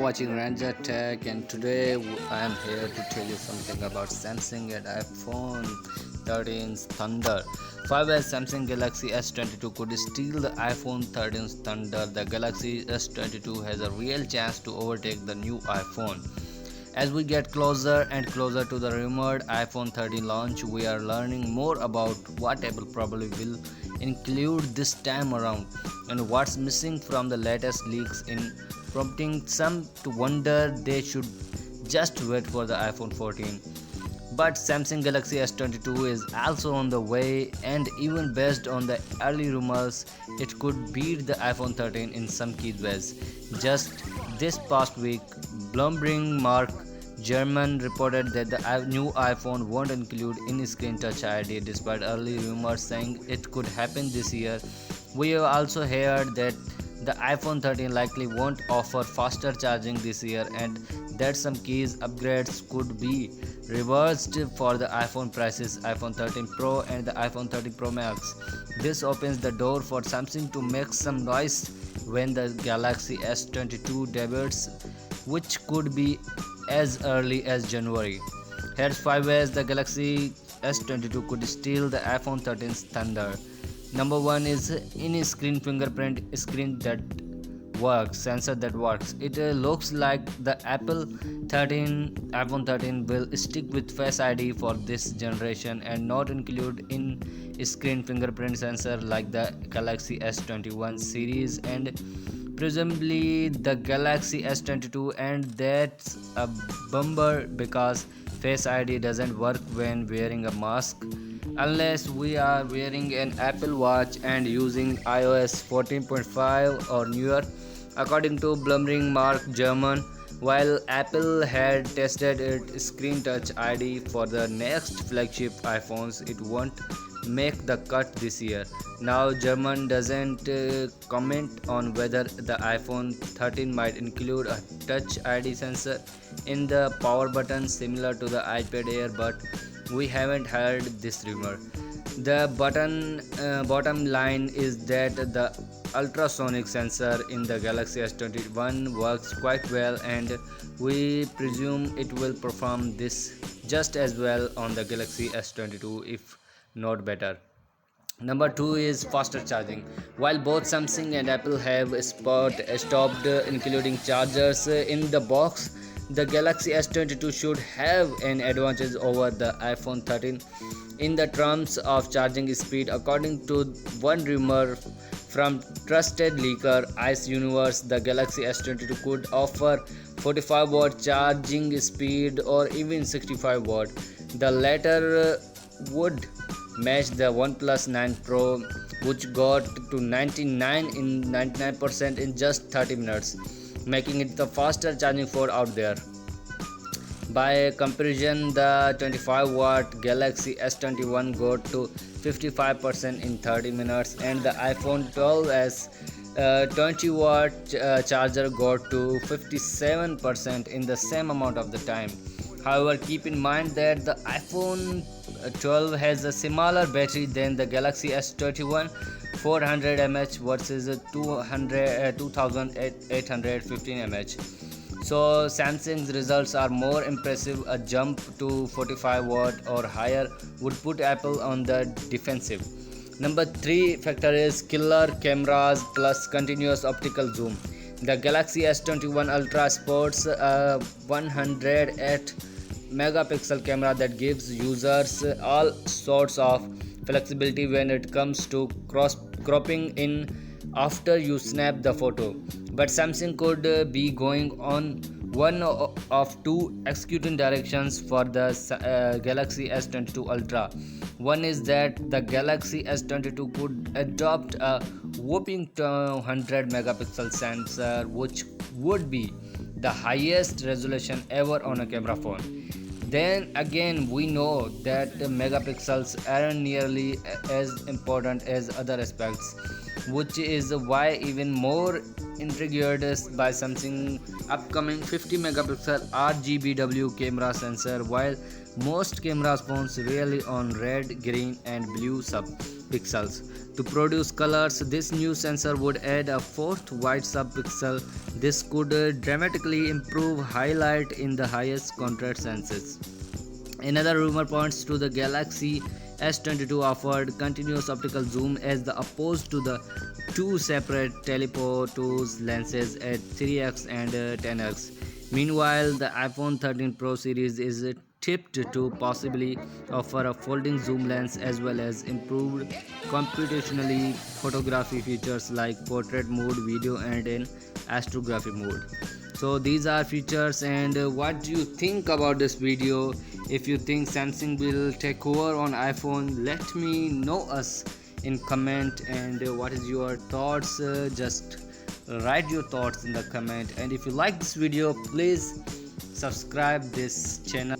watching Ranger Tech, and today I am here to tell you something about Samsung and iPhone 13's thunder. 5S Samsung Galaxy S22 could steal the iPhone 13's thunder. The Galaxy S22 has a real chance to overtake the new iPhone. As we get closer and closer to the rumored iPhone 13 launch, we are learning more about what Apple probably will include this time around and what's missing from the latest leaks, in prompting some to wonder they should just wait for the iPhone 14. But Samsung Galaxy S22 is also on the way, and even based on the early rumors, it could beat the iPhone 13 in some key ways. Just this past week, Bloomberg Mark German reported that the new iPhone won't include in-screen Touch ID, despite early rumors saying it could happen this year. We have also heard that the iPhone 13 likely won't offer faster charging this year, and that some keys upgrades could be reversed for the iPhone prices, iPhone 13 Pro and the iPhone 13 Pro Max. This opens the door for Samsung to make some noise when the Galaxy S22 debuts, which could be as early as January. Here's 5 ways the Galaxy S22 could steal the iPhone 13's thunder. Number 1 is in-screen fingerprint screen that works, sensor that works. It looks like the iPhone 13 will stick with Face ID for this generation and not include in-screen fingerprint sensor like the Galaxy S21 series and presumably the Galaxy S22, and that's a bummer because Face ID doesn't work when wearing a mask unless we are wearing an Apple Watch and using iOS 14.5 or newer. According to Bloomberg Mark German, while Apple had tested its Screen Touch ID for the next flagship iPhones, it won't make the cut this year. Now, German doesn't comment on whether the iPhone 13 might include a Touch ID sensor in the power button similar to the iPad Air, but we haven't heard this rumor. The bottom line is that the ultrasonic sensor in the Galaxy S21 works quite well, and we presume it will perform this just as well on the Galaxy S22, if not better. Number 2 is faster charging. While both Samsung and Apple have stopped including chargers in the box, the Galaxy S22 should have an advantage over the iPhone 13 in the terms of charging speed. According to one rumor from trusted leaker Ice Universe, the Galaxy S22 could offer 45-watt charging speed or even 65-watt. The latter would match the OnePlus 9 Pro, which got to 99% in just 30 minutes, making it the fastest charging phone out there. By comparison, the 25-watt Galaxy S21 got to 55% in 30 minutes, and the iPhone 12's 20-watt charger got to 57% in the same amount of the time. However, keep in mind that the iPhone 12 has a smaller battery than the Galaxy S21, 400 mAh versus 2815 mAh. So Samsung's results are more impressive. A jump to 45-watt or higher would put Apple on the defensive. Number 3 factor is killer cameras plus continuous optical zoom. The Galaxy S21 Ultra sports a 108 megapixel camera that gives users all sorts of flexibility when it comes to cropping in after you snap the photo. But Samsung could be going on one of two executing directions for the Galaxy S22 Ultra. One is that the Galaxy S22 could adopt a whopping 200 megapixel sensor, which would be the highest resolution ever on a camera phone. Then again, we know that the megapixels aren't nearly as important as other aspects, which is why even more intrigued by Samsung upcoming 50 megapixel RGBW camera sensor. While Most camera phones rely on red, green, and blue subpixels to produce colors. This new sensor would add a fourth white subpixel. This could dramatically improve highlight in the highest contrast senses. Another rumor points to the Galaxy S22 offered continuous optical zoom as the opposed to the two separate telephotos lenses at 3x and 10x. Meanwhile, the iPhone 13 Pro series is tipped to possibly offer a folding zoom lens as well as improved computationally photography features like portrait mode, video, and an astrography mode. So these are features, and what do you think about this video? If you think Samsung will take over on iPhone, let me know us in comment. And what is your thoughts? Just write your thoughts in the comment. And if you like this video, please subscribe this channel.